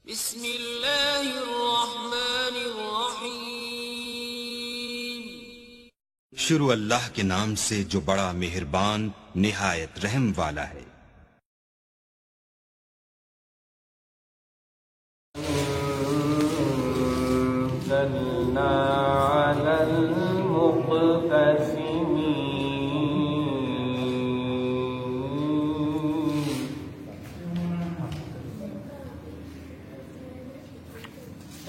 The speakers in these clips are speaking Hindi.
बिस्मिल्लाहिर्रहमानिर्रहीम। शुरू अल्लाह के नाम से जो बड़ा मेहरबान निहायत रहम वाला है।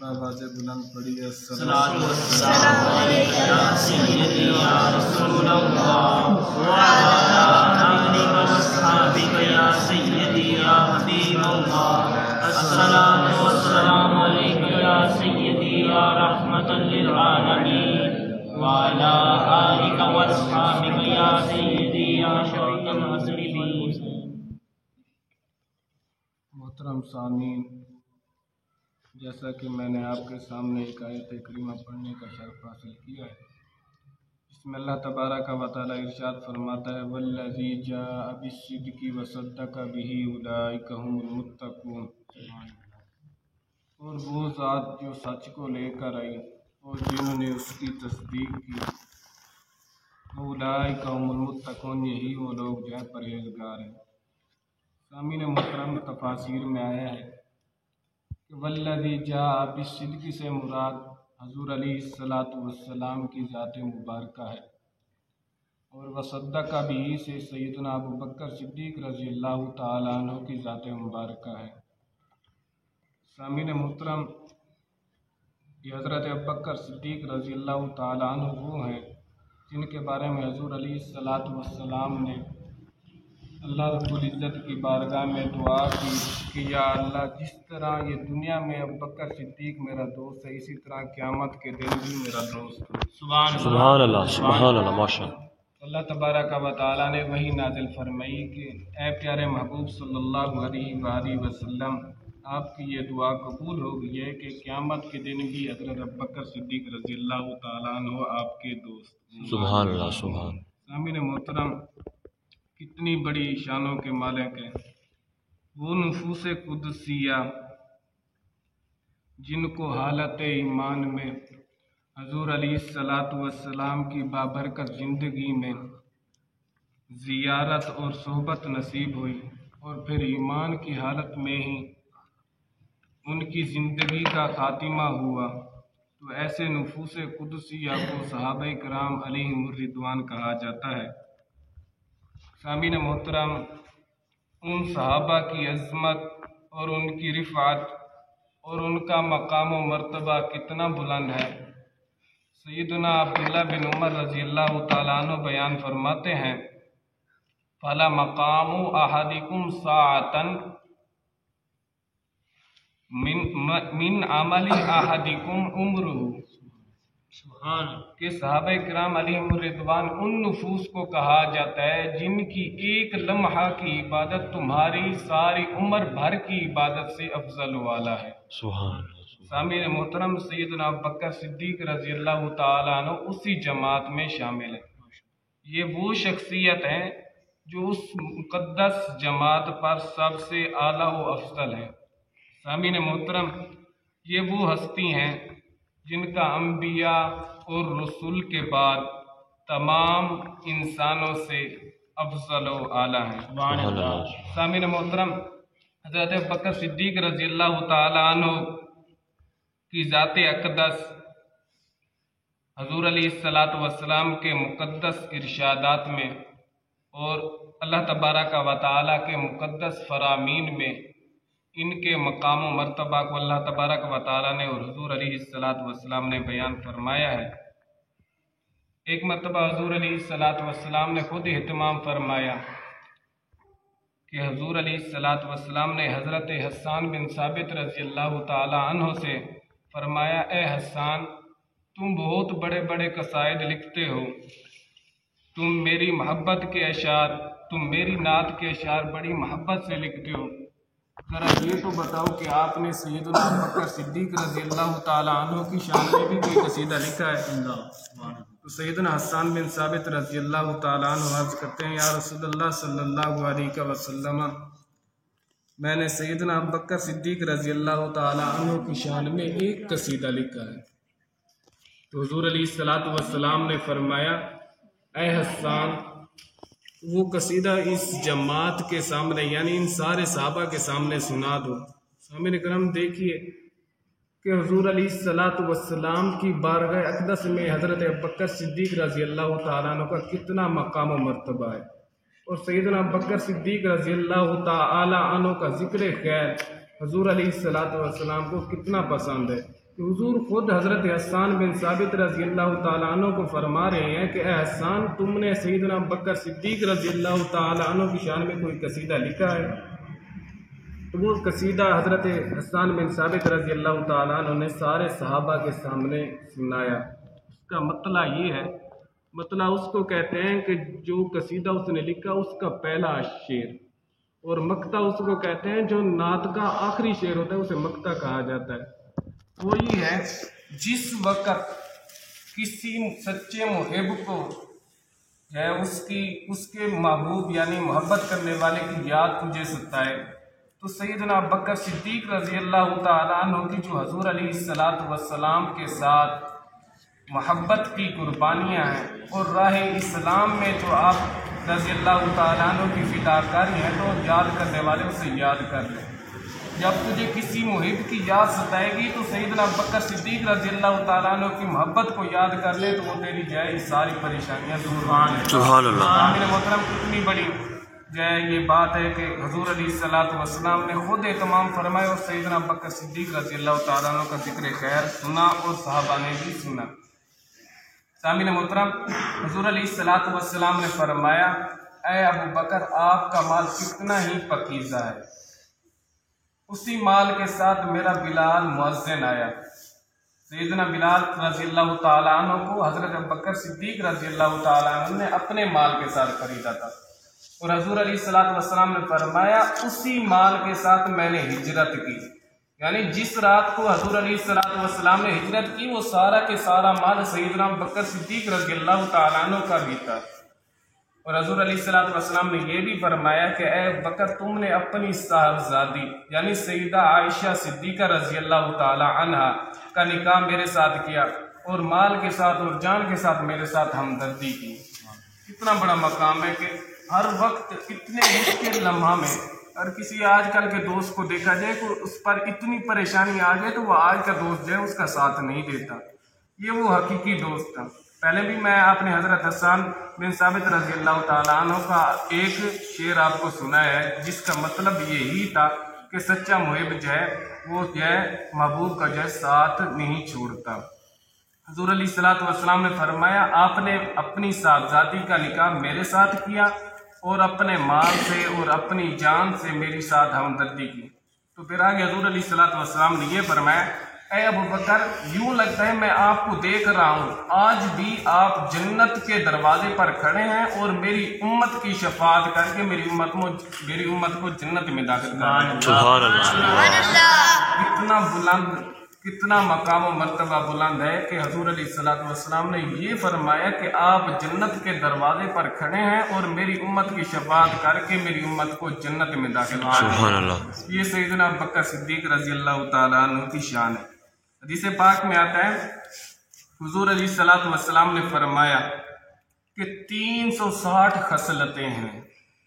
बाबा से बुलंद पड़ी अस्सलातु वस्सलामु अलैका या सय्यदी या रसूल अल्लाह व अला आलिका व अस्हाबिका या सय्यदी या हबीब अल्लाह. अस्सलातु वस्सलामु अलैका या सय्यदी या रहमतल लिल आलमीन व अला आलिका व अस्हाबिका या सय्यदी या शफीअल मुज़निबीन. मोहतरम सामीन, जैसा कि मैंने आपके सामने एक आयत करीमा पढ़ने का शर्फ हासिल किया है, इस इसमें अल्लाह तबारक व तआला इरशाद फरमाता है वल्लज़ी जाअ बिस्सिद्क़ि व सद्दक़ बिही उलाइका हुमुल मुत्तक़ून। और वो ज़ात जो सच को लेकर आई और जिन्होंने उसकी तस्दीक की, उलाइका हुमुल मुत्तक़ून, यही वो लोग जो है परहेज़गार हैं। सामीन मुहतरम, तफासीर में आया है कि वल्लज़ी जाअ बिस्सिद्क़ि से मुराद हज़ूर अलैहिस्सलातु वस्सलाम की ज़ात मुबारका है, और वसद्दक़ बिही से सैयदना अबू बकर सिद्दीक़ रज़ियल्लाहु ताला अन्हु की ज़ात मुबारका है। सामीन मुहतरम, ये हज़रत अबू बकर सिद्दीक़ रज़ियल्लाहु ताला अन्हु वो हैं जिनके बारे में हज़ूर अलैहिस्सलातु वस्सलाम ने अल्लाह रब्बुल इज़्ज़त की बारगाह में दुआ की कि या अल्लाह, जिस तरह ये दुनिया में अबू बकर सिद्दीक़ मेरा दोस्त है, इसी तरह क़यामत के दिन भी मेरा दोस्त है। सुभान अल्लाह माशाअल्लाह। अल्लाह तबारक व तआला ने वही नाज़िल फरमाई कि ए प्यारे महबूब सल्लल्लाहु अलैहि वसल्लम, आपकी ये दुआ कबूल हो गई है कि क़यामत के दिन भी हज़रत अबू बकर सिद्दीक़ रज़ियल्लाहु ताला अन्हु आपके दोस्त। सुभान अल्लाह सुभान। सामीन मोहतरम, कितनी बड़ी शानों के मालिक हैं वो नुफूस कुदसिया जिनको हालत ईमान में हज़ूर अलैहिस्सलातु वस्सलाम की बाबरकत ज़िंदगी में ज़ियारत और सोहबत नसीब हुई और फिर ईमान की हालत में ही उनकी ज़िंदगी का ख़ातिमा हुआ, तो ऐसे नुफूस कुदसिया को सहाबा किराम अलैहिमुर रिदवान कहा जाता है। सामीन मोहतरम, उन सहाबा की अज़मत और उनकी रिफ़ात और उनका मकाम व मर्तबा कितना बुलंद है। सैयदना अब्दुल्लाह बिन उमर रज़ियल्लाहु ताला अन्हु बयान फरमाते हैं, फला मकामु अहदिकुम साअतन मिन अमली अहदिकुम उम्रुहु, के सहाबा किराम अलैहिमुर रिदवान उन नुफूस को कहा जाता है जिनकी एक लम्हा की इबादत तुम्हारी सारी उम्र भर की इबादत से अफजल वाला है। सुभान। सामीन मोहतरम, सैयदना अबू बकर सिद्दीक़ रज़ियल्लाहु ताला अन्हु उसी जमात में शामिल है। ये वो शख्सियत हैं जो उस मुक़द्दस जमात पर सबसे आला व अफजल है। सामीन मोहतरम, ये वो हस्ती हैं जिनका अंबिया और रसूल के बाद तमाम इंसानों से अफजल व आला है। सामीन मोहतरम, हज़रत अबू बकर सिद्दीक़ रज़ियल्लाहु ताला अन्हु की ज़ात अक़दस हज़ूर अलैहिस्सलातु वस्सलाम के मुक़द्दस इरशादात में और अल्लाह तबारक व तआला के मुक़द्दस फ़रामीन में इनके मकाम व मर्तबा को अल्लाह तबारक व तआला ने और हुज़ूर अलैहिस्सलातु वस्सलाम ने बयान फरमाया है। एक मरतबा हुज़ूर अलैहिस्सलातु वस्सलाम ने खुद इहतिमाम फरमाया कि हुज़ूर अलैहिस्सलातु वस्सलाम ने हज़रत हस्सान बिन साबित रज़ियल्लाहु ताला अन्हु से फरमाया, ए हस्सान, तुम बहुत बड़े बड़े कसायद लिखते हो, तुम मेरी मोहब्बत के अशार, तुम मेरी नात के अशार बड़ी मोहब्बत से लिखते हो, ज़रा ये तो बताओ कि आपने सैयदना अबू बकर सिद्दीक़ रज़ियल्लाहु ताला अन्हु की शान में भी कोई कसीदा लिखा है? तो सैयदना हस्सान बिन साबित रज़ियल्लाहु ताला अन्हु अर्ज़ करते हैं, या रसूलल्लाह सल्लल्लाहु अलैहि वसल्लम, मैंने सैयदना अबू बकर सिद्दीक़ रज़ियल्लाहु ताला अन्हु की शान में एक कसीदा लिखा है। तो हुज़ूर अलैहिस्सलातु वस्सलाम ने फरमाया, ए हस्सान, वो कसीदा इस जमात के सामने यानी इन सारे सहाबा के सामने सुना दो। सामने करम देखिए कि हुज़ूर अलैहिस्सलातु वस्सलाम की बारगाह अक़दस में हज़रत अबू बकर सिद्दीक़ रज़ियल्लाहु ताला अन्हु का कितना मकाम व मर्तबा है, और सैयदना अबू बकर सिद्दीक़ रज़ियल्लाहु ताला अन्हु का ज़िक्र खैर हुज़ूर अलैहिस्सलातु वस्सलाम को कितना पसंद है। कि हुज़ूर खुद हज़रत हस्सान बिन साबित रज़ियल्लाहु ताला अन्हु को फरमा रहे हैं कि ए हस्सान, तुमने सैयदना अबू बकर सिद्दीक़ रज़ियल्लाहु ताला अन्हु की शान में कोई कसीदा लिखा है? तो वो कसीदा हज़रत हस्सान बिन साबित रज़ियल्लाहु ताला अन्हु ने सारे सहाबा के सामने सुनाया। उसका मतला ये है, मतला उसको कहते हैं कि जो कसीदा उसने लिखा उसका पहला शेर, और मक्ता उसको कहते हैं जो नात का आखिरी शेर होता है उसे मक्ता कहा जाता है। वो ये है, जिस वक़्त किसी सच्चे मुहिब को है उसके महबूब यानी मोहब्बत करने वाले की याद तुझे सताए, तो सैयदना अबू बकर सिद्दीक रज़ी अल्लाह तआला अन्हु की जो हज़ूर अलैहिस्सलातु वस्सलाम के साथ मोहब्बत की कुर्बानियाँ हैं और राह इस्लाम में जो आप रज़ी अल्लाह तआला अन्हु की फिदाकारी हैं, तो याद करने वाले उसे याद कर लें। जब तुझे किसी मुहिब की याद सताएगी तो सैयदना अबू बकर सिद्दीक रज़ी अल्लाह तआला अन्हु की मोहब्बत को याद कर ले, तो वो तेरी जो है सारी परेशानियाँ दूर होंगी। सुभान अल्लाह। मेरे मोहतरम, कितनी बड़ी जो है ये बात है कि हुज़ूर अलैहिस्सलातु वस्सलाम ने खुद एहतमाम फरमाया और सैयदना अबू बकर सिद्दीक रज़ी अल्लाह तआला अन्हु का जिक्र खैर सुना और सहाबा ने भी सुना। सामीन मोहतरम, हुज़ूर अलैहिस्सलातु वस्सलाम ने फरमाया, ऐ अबू बकर, आपका माल कितना ही पकीज़ा है। उसी माल के साथ मेरा बिलाल मुअज्जिन आया। सैयदना बिलाल रज़ी अल्लाह तआला अन्हु को हज़रत अबू बकर सिद्दीक रज़ी अल्लाह तआला अन्हु ने अपने माल के साथ खरीदा था और हुज़ूर अलैहिस्सलातु वस्सलाम ने फरमाया, उसी माल के साथ मैंने हिजरत की। यानी जिस रात को हुज़ूर अलैहिस्सलातु वस्सलाम ने हिजरत की, वो सारा के सारा माल सैयदना अबू बकर सिद्दीक रज़ी अल्लाह तआला अन्हु का भी था। और हुज़ूर अलैहिस्सलातु वस्सलाम ने यह भी फरमाया कि ऐ अबू बकर, तुमने अपनी साहबजादी यानी सैयदा आयशा सिद्दीका रज़ी अल्लाह तआला अन्हा का निकाह मेरे साथ किया और माल के साथ और जान के साथ मेरे साथ हमदर्दी की। कितना बड़ा मकाम है कि हर वक्त इतने मुश्किल लम्हा में और किसी आजकल के दोस्त को देखा जाए कि उस पर इतनी परेशानी आ जाए तो वह आज का दोस्त जो है उसका साथ नहीं देता। ये वो हकीकी दोस्त था। पहले भी मैं आपने हज़रत हसन बिन साबित रज़ी अल्लाह तआला अन्हु का एक शेर आपको सुना है, जिसका मतलब यही था कि सच्चा मुहिब जो है वो जो है महबूब का जो है साथ नहीं छोड़ता। हुज़ूर अलैहिस्सलातु वस्सलाम ने फरमाया, आपने अपनी साहबजादी का निकाह मेरे साथ किया और अपने माल से और अपनी जान से मेरी साथ हमदर्दी की। तो फिर आगे हुज़ूर अलैहिस्सलातु वस्सलाम ने यह फरमाया, ऐ अबू बकर, यूँ लगता है मैं आपको देख रहा हूँ, आज भी आप जन्नत के दरवाजे पर खड़े हैं और मेरी उम्मत की शफाअत करके मेरी उम्मत को जन्नत में दाखिल कर। सुभान अल्लाह। कितना बुलंद, कितना मकाम और मर्तबा बुलंद है कि हुज़ूर अलैहिस्सलातु वस्सलाम ने ये फरमाया कि आप जन्नत के दरवाजे पर खड़े हैं और मेरी उम्मत की शफाअत करके मेरी उम्मत को जन्नत में दाखिल कर। सुभान अल्लाह। ये सैयदना अबू बकर सिद्दीक रज़ी अल्लाह तआला अन्हु की शान है। हदीस पाक में आता है, हुज़ूर अलैहिस्सलातु वस्सलाम ने फरमाया कि 360 खसलतें हैं,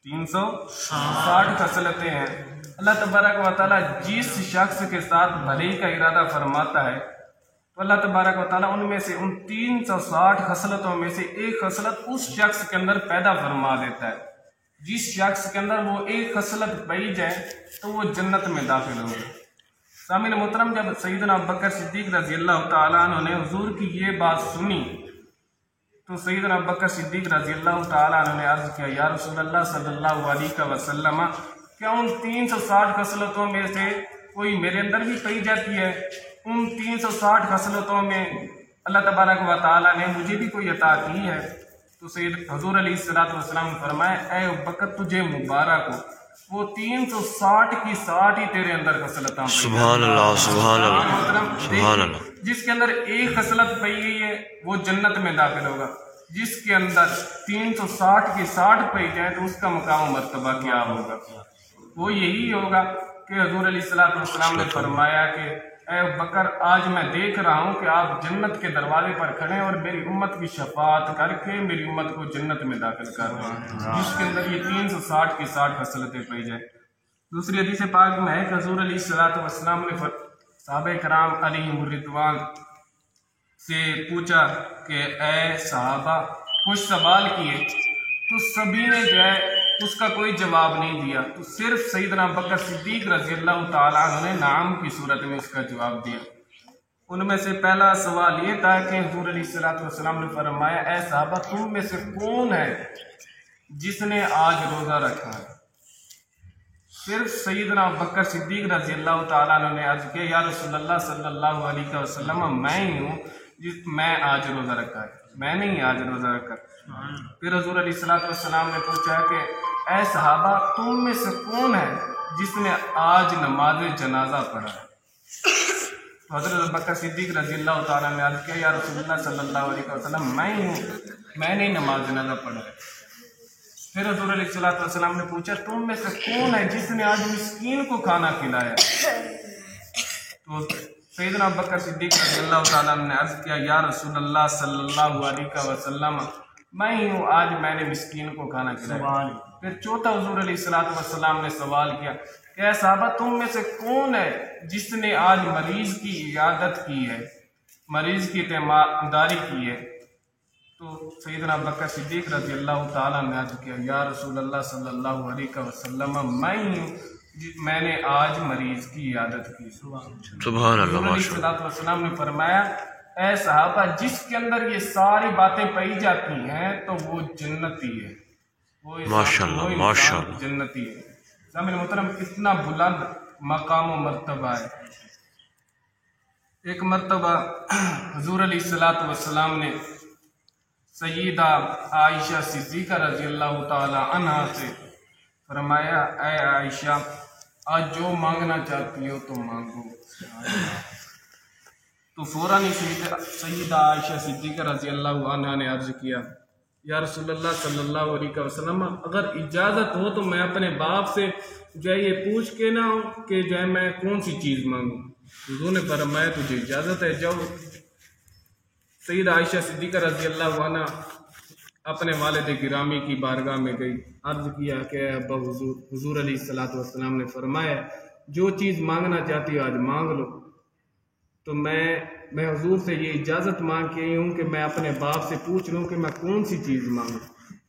360 खसलतें हैं। अल्लाह तबारक व तआला जिस शख्स के साथ भले का इरादा फरमाता है तो अल्लाह तबारक व तआला उनमें से उन 360 खसलतों में से एक खसलत उस शख्स के अंदर पैदा फरमा देता है। जिस शख्स के अंदर वो एक खसलत पाई जाए तो वो जन्नत में दाखिल होगा। सामीन मोहतरम, जब सैयदना अबू बकर सिद्दीक रज़ी अल्लाह तआला अन्हु ने हुज़ूर की ये बात सुनी तो सैयदना अबू बकर सिद्दीक रज़ी अल्लाह तआला अन्हु ने अर्ज़ किया, या रसूलल्लाह सल्लल्लाहु अलैहि वसल्लम, क्या उन 360 खसलतों में से कोई मेरे अंदर भी पाई जाती है? उन 360 खसलतों में अल्लाह तबारक व तआला ने मुझे भी कोई अता की है? तो सैयद हुज़ूर अलैहिस्सलातु वस्सलाम ने फरमाया, ऐ अबू बकर, तुझे मुबारक हो, वो 360 की 60 ही तेरे अंदर खसलतां। सुभान अल्लाह, सुभान अल्लाह, सुभान अल्लाह। जिसके अंदर एक खसलत पाई गई है वो जन्नत में दाखिल होगा, जिसके अंदर 360 की 60 पाई जाए तो उसका मकाम मर्तबा क्या होगा? वो यही होगा कि हुज़ूर अलैहिस्सलातु वस्सलाम ने फरमाया कि ऐ बकर, आज मैं देख रहा हूँ कि आप जन्नत के दरवाजे पर खड़े हैं और मेरी उम्मत की शफाअत करके मेरी उम्मत को जन्नत में दाखिल कर रहे हैं, जिसके अंदर ये 360 की 60 खसलतें पाई जाए। दूसरी हदीस पाक में है कि हुज़ूर अलैहिस्सलातु वस्सलाम ने सहाबा कराम अलैहिम रिदवान से पूछा कि ऐ सहाबा, कुछ सवाल किए तो सभी ने जो है उसका कोई जवाब नहीं दिया, तो सिर्फ सैयदना अबू बकर सिद्दीक रज़ी अल्लाह तआला अन्हु ने नाम की सूरत में उसका जवाब दिया। उनमें से पहला सवाल ये था कि हुज़ूर अलैहिस्सलातु वस्सलाम ने फरमाया, ऐ सहाबा, तुम में से कौन है जिसने आज रोज़ा रखा है? सिर्फ सैयदना अबू बकर सिद्दीक रज़ी अल्लाह तआला अन्हु ने अर्ज़ किया, या रसूलल्लाह सल्लल्लाहु अलैहि वसल्लम, मैं ही हूँ मैं आज रोज़ा रखा है, मैंने ही आज रोज़ा रखा। फिर हुज़ूर अलैहिस्सलातु वस्सलाम ने पूछा कि ऐ सहाबा, तुम में से कौन है जिसने आज नमाज जनाजा पढ़ा है? तो हज़रत बकर सिद्दीक़ रज़ियल्लाहु ताला ने अर्ज़ किया, या रसूलुल्लाह सल्लल्लाहु अलैहि वसल्लम, मैं हूँ, मैंने नमाज जनाज़ा पढ़ा है। फिर हुज़ूर अलैहिस्सलातु वस्सलाम ने पूछा, तुम में से कौन है जिसने आज मिस्कीन को खाना खिलाया? तो सैयदना बकर सिद्दीक़ रज़ियल्लाहु ताला ने अर्ज़ किया, या रसूलल्लाह सल्लल्लाहु अलैहि वसल्लम, मैं ही हूँ, आज मैंने मिस्कीन को खाना खिलाया। फिर चौथा हुज़ूर अलैहिस्सलातु वस्सलाम ने सवाल किया, क्या साहबा तुम में से कौन है जिसने आज मरीज की इयादत की है, मरीज की तीमारदारी की है? तो सैयदना बकर सिद्दीक़ रज़ियल्लाहु ताला ने अर्ज़ किया, या रसूलल्लाह सल्लल्लाहु अलैहि वसल्लम, मैं ही हूँ, मैंने आज मरीज की इयादत की। सुभान अल्लाह, माशाअल्लाह। वसल्लम ने फरमाया, ऐ सहाबा, जिसके अंदर ये सारी बातें पाई जाती हैं तो वो जन्नती है, वो माशाअल्लाह माशाअल्लाह, जन्नती है। सामने मोहतरम, कितना बुलंद मकाम व मर्तबा है। एक मर्तबा हुज़ूर अलैहिस्सलातु वस्सलाम ने सय्यदा आयशा सिद्दीक़ा रज़ियल्लाहु ताला अन्हा से फरमाया, ऐ आयशा, आज जो मांगना चाहती हो तो मांगो। तो फौरन ही सय्यदा आयशा सिद्दीक़ा रज़ियल्लाहु अन्हा ने अर्ज़ किया, या रसूलल्लाह सल्लल्लाहु अलैहि वसल्लम, अगर इजाज़त हो तो मैं अपने बाप से जो है ये पूछ के ना हो कि जो है मैं कौन सी चीज़ मांगूँ। हुज़ूर ने फरमाया, तुझे इजाज़त है, जाओ। सय्यदा आयशा सिद्दीक़ा रज़ियल्लाहु अन्हा अपने वालिद गिरामी की बारगाह में गई, अर्ज़ किया कि अब्बा हुज़ूर, हुज़ूर अलैहिस्सलातु वस्सलाम ने फरमाया, जो चीज़ मांगना चाहती हो आज मांग लो। तो मैं हुज़ूर से ये इजाज़त मांग के आई हूँ कि मैं अपने बाप से पूछ लूँ कि मैं कौन सी चीज़ मांगूँ,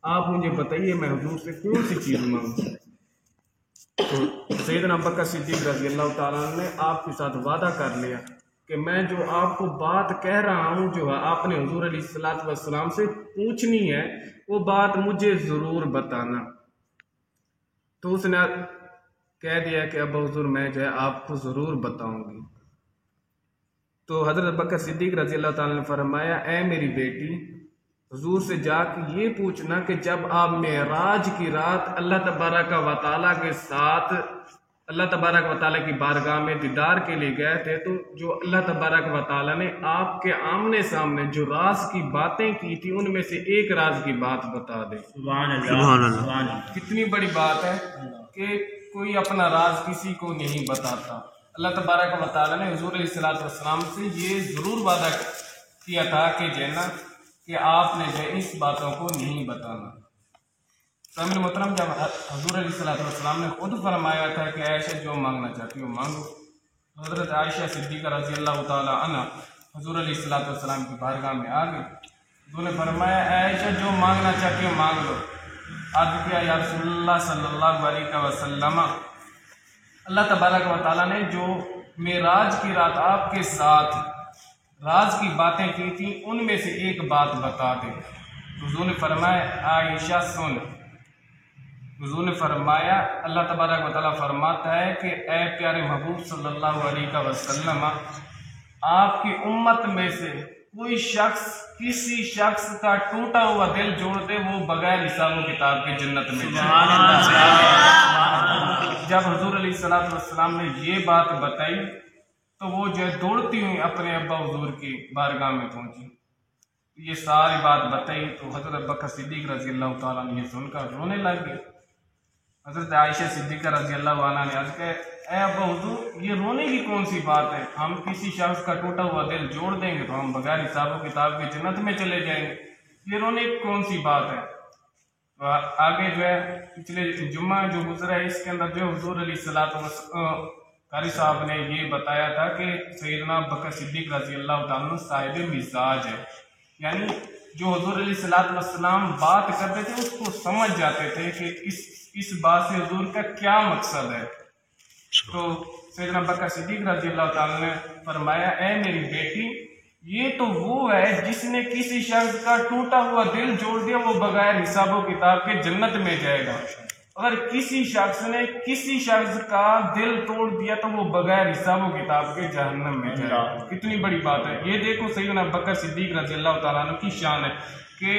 आप मुझे बताइए मैं हुज़ूर से कौन सी चीज़ मांगूँ। तो सैयदना बकर सिद्दीक़ रज़ियल्लाहु ताला ने आपके साथ वादा कर लिया कि मैं जो आपको बात कह रहा हूँ, जो आपने हुज़ूर अलैहिस्सलातु वस्सलाम से पूछनी है, वो बात मुझे ज़रूर बताना। तो उसने कह दिया कि अब हुज़ूर मैं जो है आपको ज़रूर बताऊंगी। तो हज़रत बकर सिद्दीक़ रज़ियल्लाहु ताला ने फरमाया, ऐ मेरी बेटी, हुज़ूर से जाके ये पूछना कि जब आप मेराज की रात अल्लाह तबारक व तआला के साथ अल्लाह तबारक व तआला की बारगाह में दीदार के लिए गए थे, तो जो अल्लाह तबारक व तआला ने आपके आमने सामने जो राज की बातें की थी, उनमें से एक राज की बात बता दे। सुभान अल्लाह, कितनी बड़ी बात है कि कोई अपना राज किसी को नहीं बताता। अल्लाह तबारक व तआला ने हुज़ूर अलैहिस्सलातु वस्सलाम से ये ज़रूर वादा किया था कि जन्नत कि आपने जो इस बातों को नहीं बताना। सामने मोहतरम, जब हुज़ूर अलैहिस्सलातु वस्सलाम ने खुद फरमाया था कि आयशा जो मांगना चाहती हो मांगो, हज़रत आयशा सिद्दीक़ा रज़ियल्लाहु ताला अन्हा हुज़ूर अलैहिस्सलातु वस्सलाम की बारगाह में आ गई। हुज़ूर ने फरमाया, आयशा जो मांगना चाहती हो मांग लो। अर्ज़ किया, या रसूलल्लाह सल्लल्लाहु अलैहि वसल्लम, अल्लाह तबारक व तआला ने जो मेराज की रात आपके साथ राज की बातें की थी, उनमें से एक बात बता दे। हुज़ूर ने फरमाया, आयशा सुन। हुज़ूर ने फरमाया, अल्लाह तबारक व तआला फरमाता है कि ए प्यारे महबूब सल्लल्लाहु अलैहि वसल्लम, आपकी उम्मत में से कोई शख्स किसी शख्स का टूटा हुआ दिल जोड़ दे, वो बगैर हिसाब किताब के जन्नत में जाए। जब हुज़ूर अलैहिस्सलातु वस्सलाम ने ये बात बताई तो वो जो है दौड़ती हुई अपने अब्बा हुज़ूर की बारगाह में पहुंची। ये सारी बात बताई तो हज़रत बकर सिद्दीक़ रज़ियल्लाहु ताला ने ये सुनकर रोने लग गए। हज़रत आयशा सिद्दीक़ा रज़ियल्लाहु अन्हा ने अर्ज़ किया, ऐ अब्बा हुज़ूर, ये रोने की कौन सी बात है? हम किसी शख्स का टूटा हुआ दिल जोड़ देंगे तो हम बगैर हिसाब किताब के जन्नत में चले जाएंगे, ये रोने की कौन सी बात है? तो आगे जो है पिछले जुम्मा जो गुजरा है, इसके अंदर जो हुज़ूर अलैहिस्सलातु कारी साहब ने ये बताया था कि सैयदना बकर सिद्दीक़ रज़ियल्लाहु ताला साहिब मिजाज है, यानी जो हुज़ूर अलैहिस्सलातु वस्सलाम बात करते थे उसको समझ जाते थे कि इस बात से हुज़ूर का क्या मकसद है। तो सैयदना बकर सिद्दीक़ रज़ियल्लाहु ताला ने फरमाया, ऐ मेरी बेटी, ये तो वो है जिसने किसी शख्स का टूटा हुआ दिल जोड़ दिया, वो बगैर हिसाब किताब के जन्नत में जाएगा। अगर किसी शख्स ने किसी शख्स का दिल तोड़ दिया तो वो बगैर हिसाब किताब के जहन्नम में जाएगा। कितनी बड़ी बात है। ये देखो सैयदना बकर सिद्दीक़ रज़ियल्लाहु ताला अन्हु की शान है कि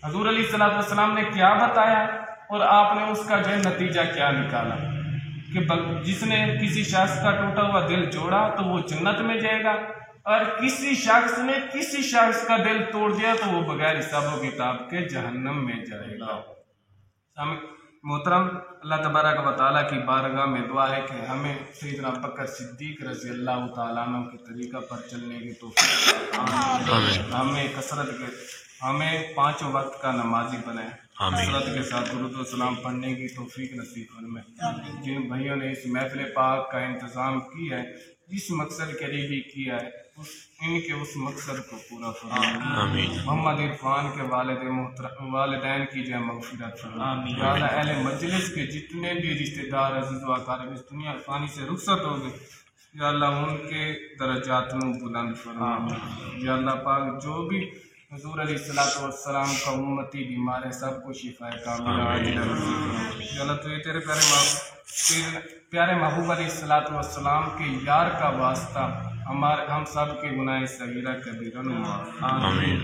हुज़ूर अलैहिस्सलातु वस्सलाम ने क्या बताया और आपने उसका जो है नतीजा क्या निकाला। कि जिसने किसी शख्स का टूटा हुआ दिल जोड़ा तो वो जन्नत में जाएगा, और किसी शख्स ने किसी शख्स का दिल तोड़ दिया तो वो बगैर हिसाब व किताब के जहन्नम में जाएगा। मोहतरम, अल्लाह तबारक व तआला की बारगाह में दुआ है कि हमें सैयदना अबू बकर सिद्दीक रज़ी अल्लाह तआला अन्हु के तरीक़ा पर चलने की तौफीक, हमें कसरत के हमें 5 वक्त का नमाजी बनाए, कसरत के साथ दुरूद व सलाम पढ़ने की तौफीक नसीब फरमाए। जिन भाइयों ने इस महफिल पाक का इंतज़ाम किया है, जिस मकसद के लिए भी किया है, इनके उस मकसद को पूरा फरमाए। मोहम्मद इरफान के वालिदैन की जय मग़फ़िरत फरमाए। या अल्लाह अहले मजलिस के जितने भी रिश्तेदार अज़ीज़ व अक़ारिब इस दुनिया फ़ानी से रुख़सत हो गए, या अल्लाह उनके दरजात को बुलंद फरमाए। या अल्लाह पाक जो भी हुज़ूर अलैहिस्सलातु वस्सलाम का उम्मती बीमार है, सबको शिफाए कामिला आजिला नसीब फरमाए। या अल्लाह तेरे प्यारे महबूब अलैहिस्सलातु वस्सलाम के यार का वास्ता हम सब के गुनाह सगीरा कबीरा नुमा आमीन।